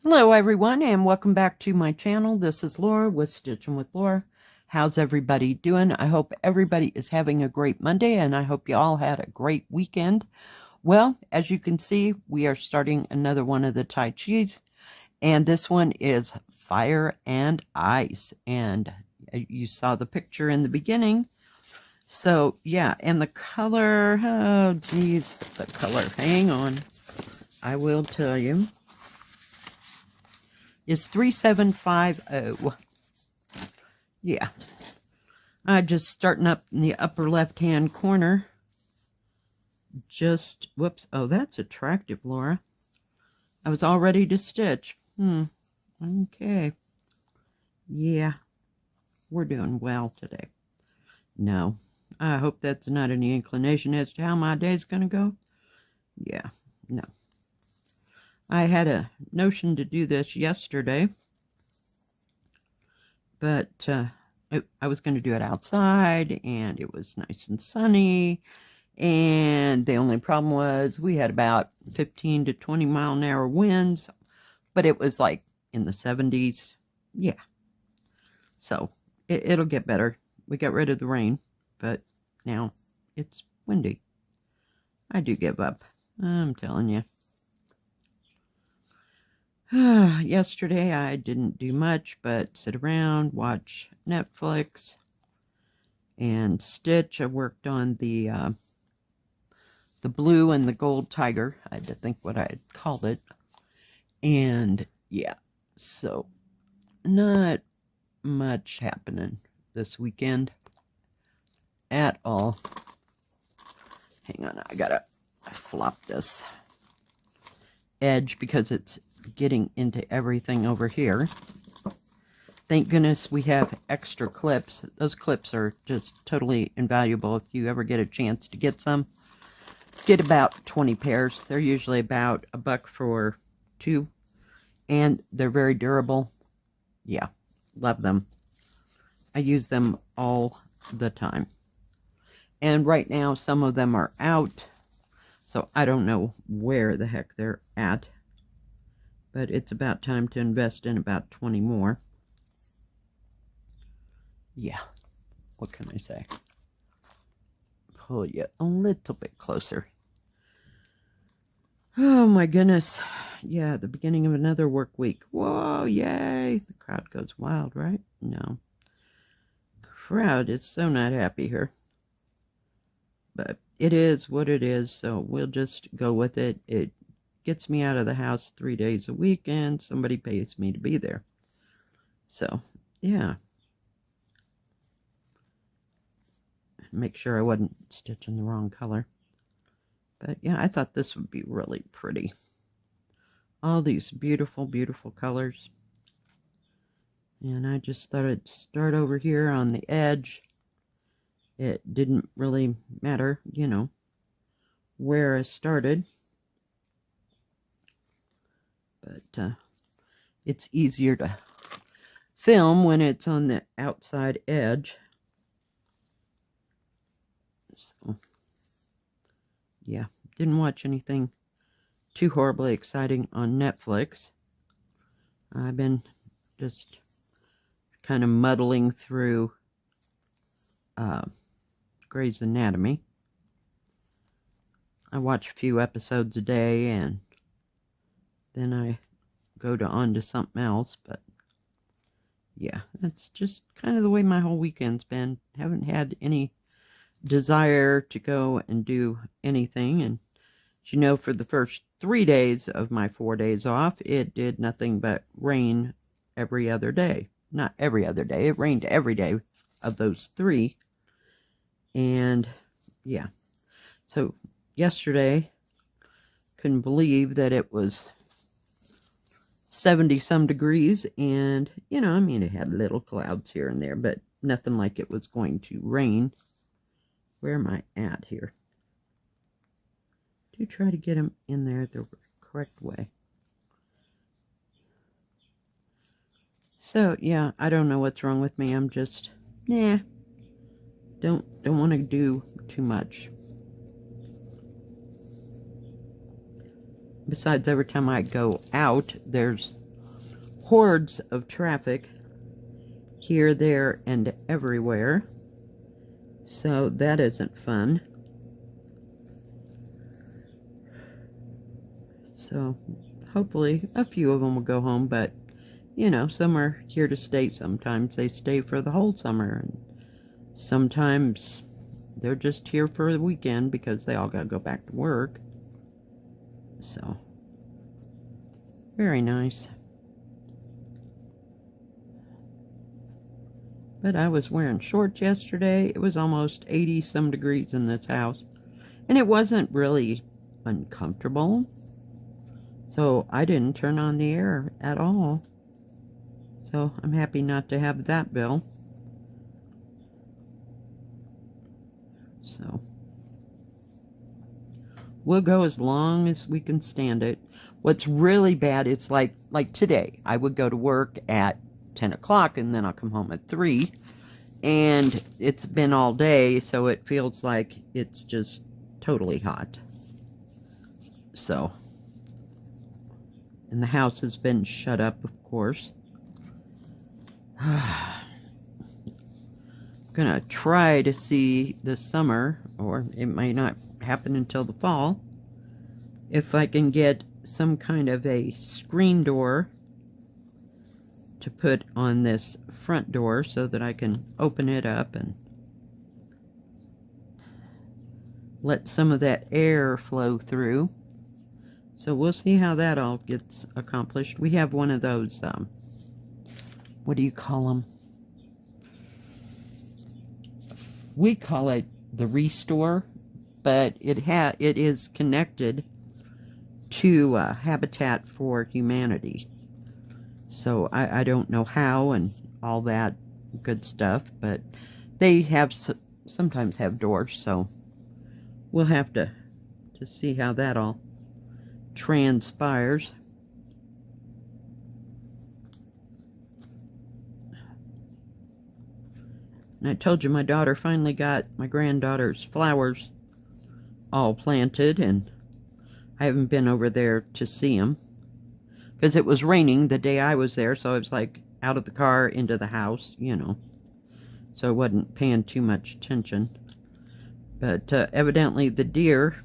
Hello everyone and welcome back to my channel. This is Laura with Stitchin with Laura. How's everybody doing? I hope everybody is having a great Monday and I hope you all had a great weekend. Well, as you can see, we are starting another one of the Tai Chis, and this one is Fire and Ice, and you saw the picture in the beginning. So yeah, and the color, oh geez, the color, hang on, I will tell you, is 3750. Yeah, just starting up in the upper left hand corner. Just whoops. Oh, that's attractive, Laura. I was all ready to stitch. Okay. Yeah, we're doing well today. No, I hope that's not any inclination as to how my day's gonna go. Yeah, no. I had a notion to do this yesterday, but I was going to do it outside, and it was nice and sunny, and the only problem was we had about 15 to 20 mile an hour winds, but it was like in the 70s. Yeah, so it'll get better. We got rid of the rain, but now it's windy. I do give up, I'm telling you. Yesterday I didn't do much but sit around, watch Netflix, and stitch. I worked on the blue and the gold tiger. I had to think what I had called it. And yeah, so not much happening this weekend at all. Hang on, I gotta flop this edge because it's getting into everything over here. Thank goodness we have extra clips. Those clips are just totally invaluable. If you ever get a chance to get some, get about 20 pairs. They're usually about $1 for 2, and they're very durable. Yeah, love them. I use them all the time. And right now some of them are out, so I don't know where the heck they're at. But it's about time to invest in about 20 more. Yeah, what can I say? Pull you a little bit closer. Oh my goodness. Yeah, the beginning of another work week. Whoa, yay. The crowd goes wild, right? No. Crowd is so not happy here. But it is what it is, so we'll just go with it. It gets me out of the house 3 days a week, and somebody pays me to be there. So, yeah. Make sure I wasn't stitching the wrong color. But yeah, I thought this would be really pretty. All these beautiful, beautiful colors. And I just thought I'd start over here on the edge. It didn't really matter, you know, where I started. But it's easier to film when it's on the outside edge. So, yeah, didn't watch anything too horribly exciting on Netflix. I've been just kind of muddling through Grey's Anatomy. I watch a few episodes a day, and then I go on to something else. But yeah, that's just kind of the way my whole weekend's been. Haven't had any desire to go and do anything. And you know, for the first 3 days of my 4 days off, it did nothing but rain every other day. Not every other day, it rained every day of those 3. And yeah, so yesterday, couldn't believe that it was 70 some degrees, and you know, I mean, it had little clouds here and there, but nothing like it was going to rain. Where am I at here? Do try to get them in there the correct way. So yeah, I don't know what's wrong with me. I'm just, nah, don't want to do too much. Besides, every time I go out, there's hordes of traffic here, there, and everywhere. So that isn't fun. So hopefully a few of them will go home, but you know, some are here to stay. Sometimes they stay for the whole summer, and sometimes they're just here for the weekend because they all got to go back to work. So, very nice. But I was wearing shorts yesterday. It was almost 80 some degrees in this house, and it wasn't really uncomfortable. So I didn't turn on the air at all. So I'm happy not to have that bill. So we'll go as long as we can stand it. What's really bad, it's like today. I would go to work at 10 o'clock and then I'll come home at 3. And it's been all day, so it feels like it's just totally hot. So, and the house has been shut up, of course. Gonna try to see this summer, or it might not happen until the fall, if I can get some kind of a screen door to put on this front door so that I can open it up and let some of that air flow through. So we'll see how that all gets accomplished. We have one of those, what do you call them? We call it the Restore, but it is connected to Habitat for Humanity. So I don't know how and all that good stuff, but they have sometimes have doors, so we'll have to see how that all transpires. And I told you my daughter finally got my granddaughter's flowers all planted, and I haven't been over there to see them because it was raining the day I was there, so I was like out of the car into the house, you know, so I wasn't paying too much attention. But evidently the deer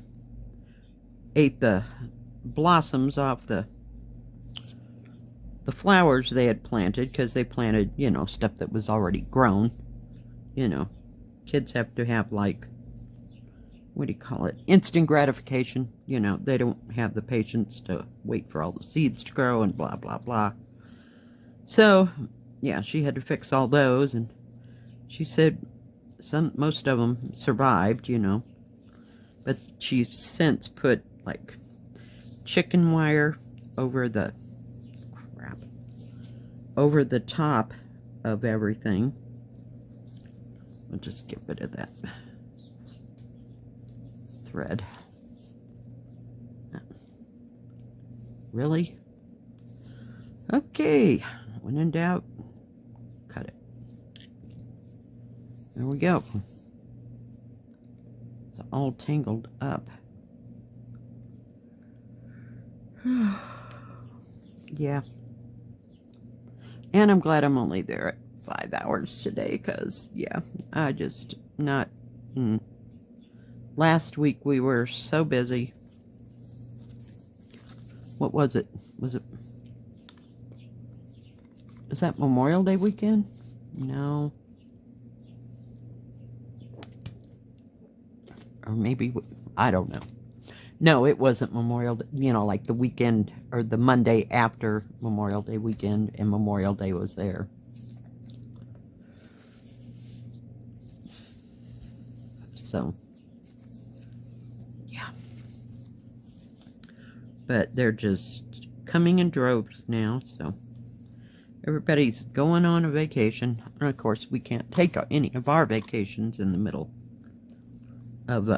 ate the blossoms off the flowers they had planted, because they planted, you know, stuff that was already grown. You know, kids have to have, like, what do you call it? Instant gratification. You know, they don't have the patience to wait for all the seeds to grow and blah, blah, blah. So, yeah, she had to fix all those, and she said most of them survived, you know. But she's since put, like, chicken wire over the top of everything. I'll just get rid of that thread. Really? Okay. When in doubt, cut it. There we go. It's all tangled up. Yeah. And I'm glad I'm only there at 5 hours today, because, yeah, I just not... Last week we were so busy. What was it? Was that Memorial Day weekend? No. Or maybe, I don't know. No, it wasn't Memorial Day, you know, like the weekend, or the Monday after Memorial Day weekend, and Memorial Day was there. So, yeah. But they're just coming in droves now, so everybody's going on a vacation. And of course, we can't take any of our vacations in the middle of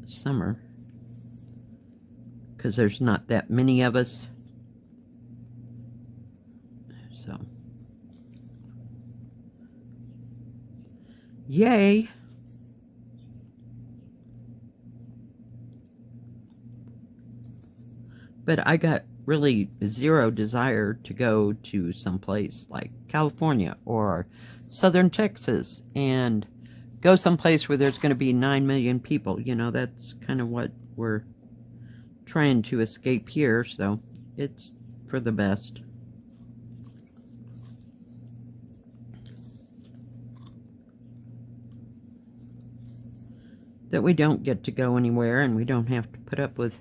summer, because there's not that many of us. So, yay. But I got really zero desire to go to someplace like California or southern Texas and go someplace where there's going to be 9 million people. You know, that's kind of what we're trying to escape here, so it's for the best. That we don't get to go anywhere and we don't have to put up with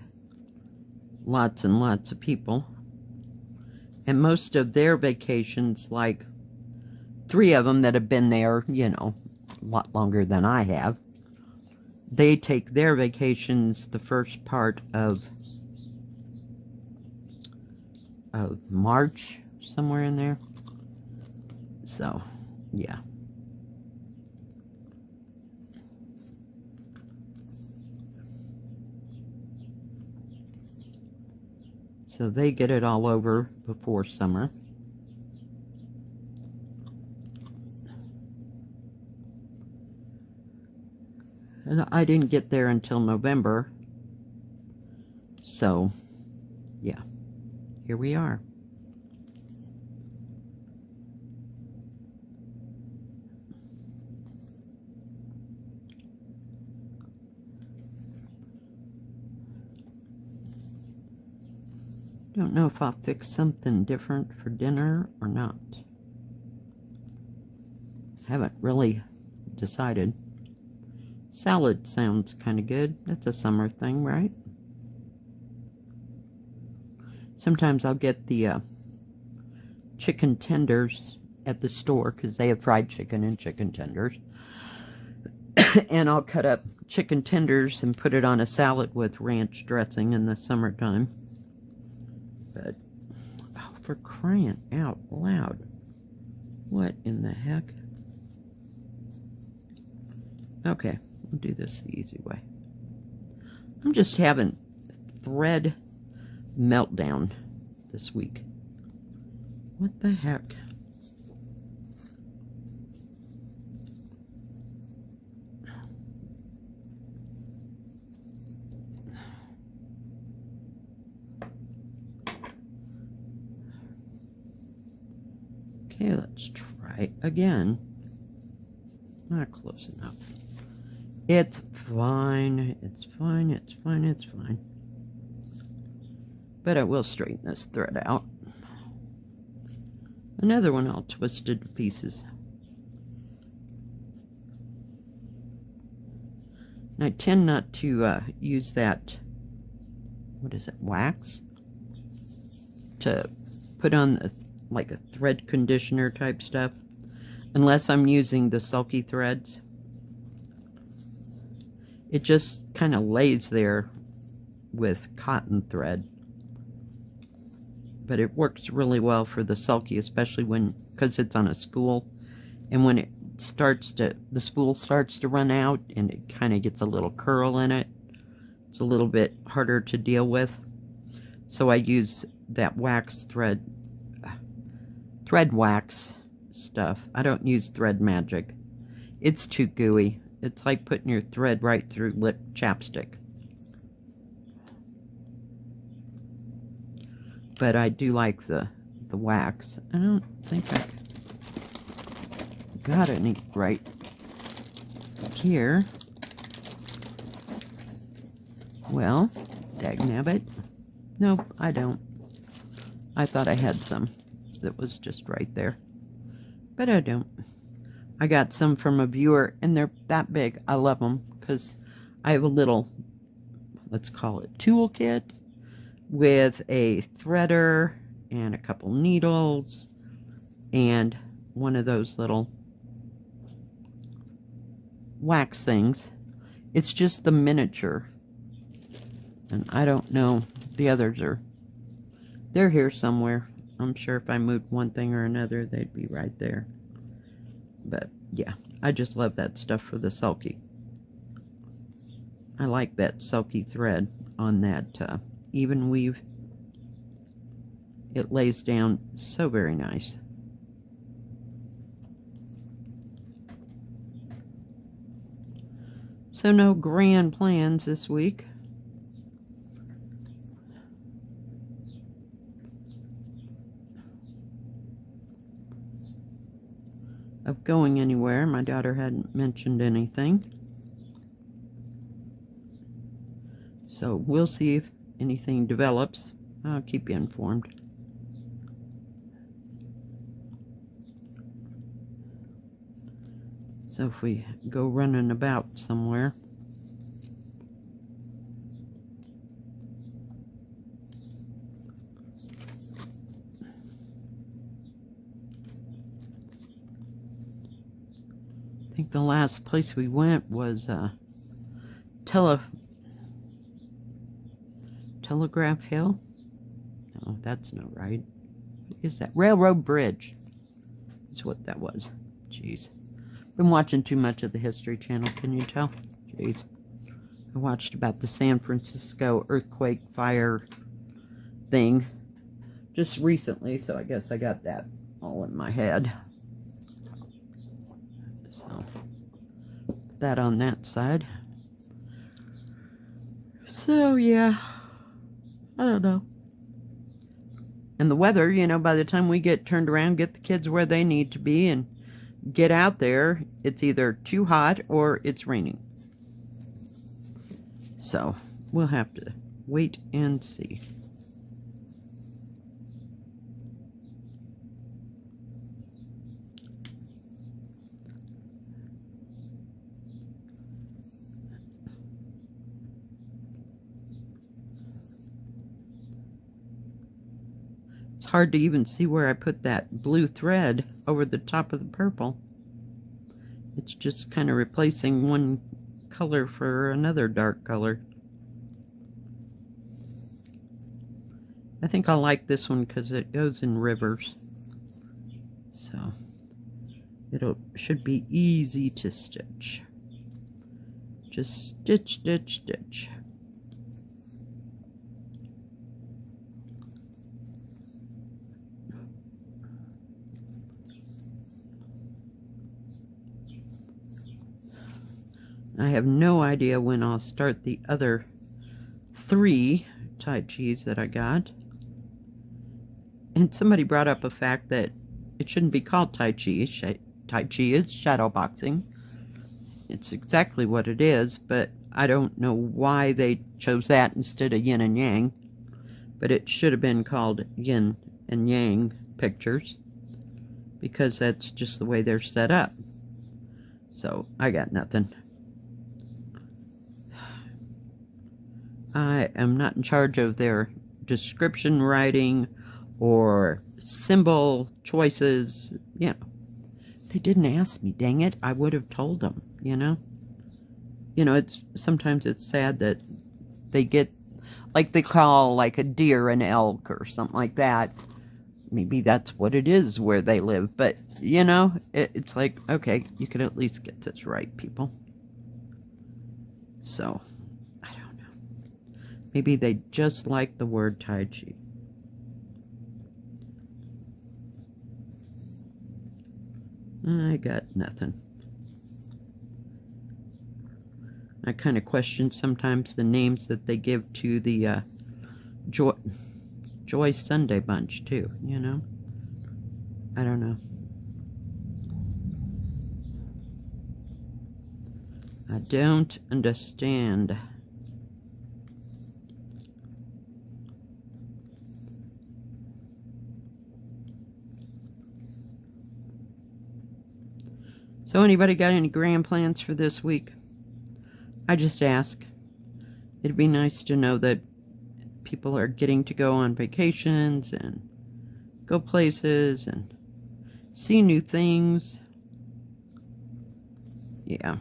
lots and lots of people. And most of their vacations, like 3 of them that have been there, you know, a lot longer than I have, they take their vacations the first part of March, somewhere in there. So, yeah. So they get it all over before summer. And I didn't get there until November. So, yeah. Here we are. Don't know if I'll fix something different for dinner or not. Haven't really decided. Salad sounds kind of good. That's a summer thing, right? Sometimes I'll get the chicken tenders at the store because they have fried chicken and chicken tenders. And I'll cut up chicken tenders and put it on a salad with ranch dressing in the summertime. But, oh, for crying out loud. What in the heck? Okay, we'll do this the easy way. I'm just having thread meltdown this week. What the heck? Okay, let's try again. Not close enough. It's fine. It's fine. It's fine. It's fine. But I will straighten this thread out. Another one all twisted to pieces. And I tend not to use that, what is it, wax? To put on the, like a thread conditioner type stuff. Unless I'm using the sulky threads. It just kind of lays there with cotton thread. But it works really well for the sulky, especially because it's on a spool. And when it starts to, the spool starts to run out and it kind of gets a little curl in it, it's a little bit harder to deal with. So I use that wax thread wax stuff. I don't use Thread Magic. It's too gooey. It's like putting your thread right through lip chapstick. But I do like the wax. I don't think I got any right here. Well, dagnabbit. Nope, I don't. I thought I had some that was just right there. But I don't. I got some from a viewer, and they're that big. I love them because I have a little, let's call it toolkit, with a threader and a couple needles and one of those little wax things. It's just the miniature, and I don't know, the others they're here somewhere. I'm sure if I moved one thing or another they'd be right there. But yeah, I just love that stuff for the sulky. I like that sulky thread on that even weave. It lays down so very nice. So no grand plans this week. of going anywhere. My daughter hadn't mentioned anything. So we'll see if anything develops. I'll keep you informed. So if we go running about somewhere. I think the last place we went was Telegraph Hill? No, that's not right. What is that? Railroad Bridge is what that was. Jeez. Been watching too much of the History Channel, can you tell? Jeez. I watched about the San Francisco earthquake fire thing just recently, so I guess I got that all in my head. So, put that on that side. So, yeah. I don't know. And the weather, you know, by the time we get turned around, get the kids where they need to be, and get out there, it's either too hot or it's raining. So, we'll have to wait and see. It's hard to even see where I put that blue thread over the top of the purple. It's just kind of replacing one color for another dark color. I think I like this one because it goes in rivers. So should be easy to stitch. Just stitch, stitch, stitch. I have no idea when I'll start the other 3 Tai Chis that I got. And somebody brought up a fact that it shouldn't be called Tai Chi. Tai Chi is shadow boxing. It's exactly what it is, but I don't know why they chose that instead of yin and yang. But it should have been called yin and yang pictures, because that's just the way they're set up. So I got nothing. I am not in charge of their description writing or symbol choices. You know, they didn't ask me, dang it. I would have told them, you know. You know, sometimes it's sad that they get, like they call like a deer an elk or something like that. Maybe that's what it is where they live. But, you know, it's like, okay, you could at least get this right, people. So, I don't know. Maybe they just like the word Tai Chi. I got nothing. I kind of question sometimes the names that they give to the Joy Sunday bunch too, you know? I don't know. I don't understand. So anybody got any grand plans for this week? I just ask. It'd be nice to know that people are getting to go on vacations and go places and see new things. Yeah.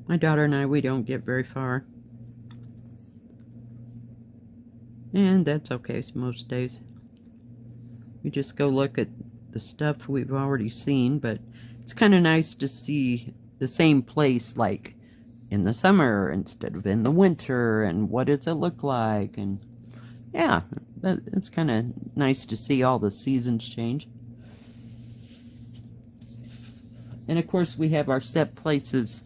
My daughter and I, we don't get very far. And that's okay most days. We just go look at the stuff we've already seen, but it's kind of nice to see the same place like in the summer instead of in the winter, and what does it look like, and yeah, it's kind of nice to see all the seasons change. And of course we have our set places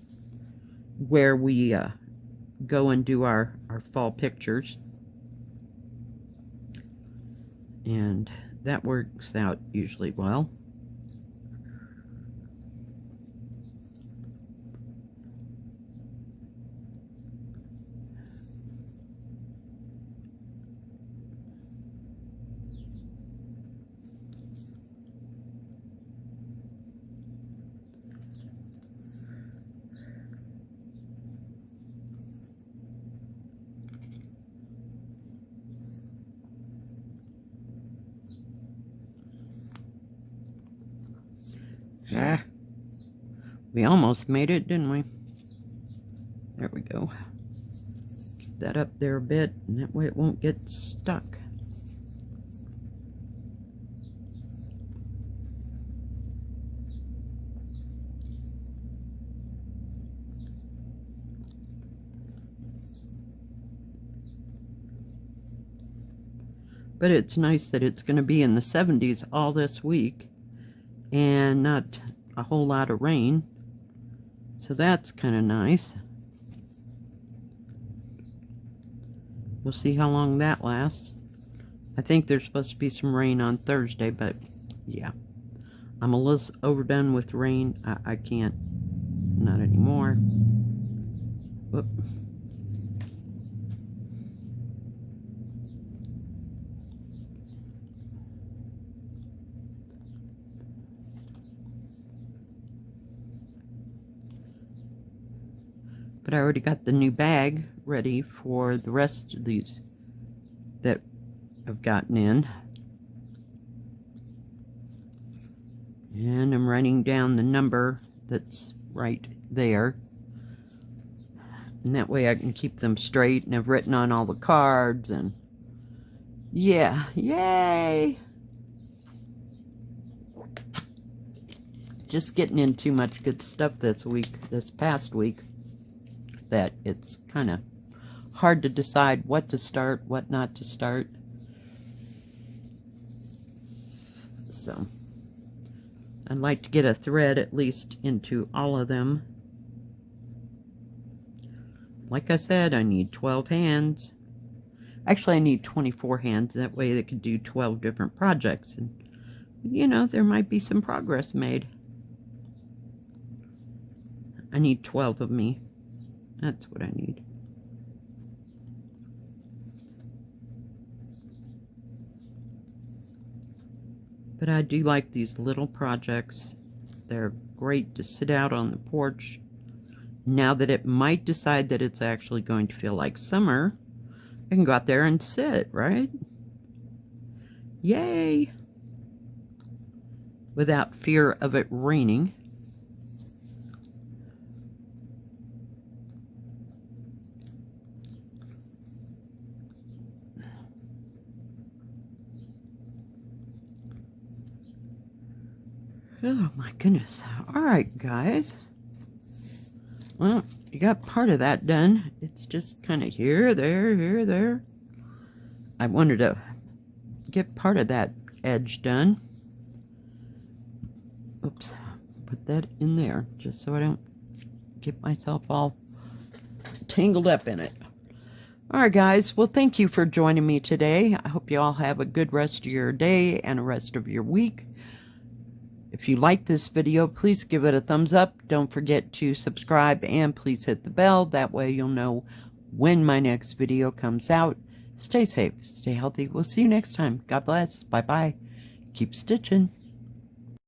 where we go and do our fall pictures. and that works out usually well. We almost made it, didn't we? There we go. Keep that up there a bit, and that way it won't get stuck. But it's nice that it's going to be in the 70s all this week and not a whole lot of rain. So that's kind of nice. We'll see how long that lasts. I think there's supposed to be some rain on Thursday, but yeah. I'm a little overdone with rain. I can't. Not anymore. Whoop. But I already got the new bag ready for the rest of these that I've gotten in. And I'm writing down the number that's right there. And that way I can keep them straight, and I've written on all the cards, and yeah, yay! Just getting in too much good stuff this past week, that it's kind of hard to decide what to start, what not to start. So I'd like to get a thread at least into all of them. Like I said, I need 12 hands. Actually, I need 24 hands. That way they could do 12 different projects. And, you know, there might be some progress made. I need 12 of me. That's what I need. But I do like these little projects. They're great to sit out on the porch. Now that it might decide that it's actually going to feel like summer, I can go out there and sit, right? Yay! Without fear of it raining. Oh my goodness. Alright, guys. Well, you got part of that done. It's just kind of here, there. I wanted to get part of that edge done. Oops. Put that in there just so I don't get myself all tangled up in it. Alright, guys. Well, thank you for joining me today. I hope you all have a good rest of your day and a rest of your week. If you like this video, please give it a thumbs up. Don't forget to subscribe, and please hit the bell. That way you'll know when my next video comes out. Stay safe, stay healthy. We'll see you next time. God bless. Bye-bye. Keep stitching.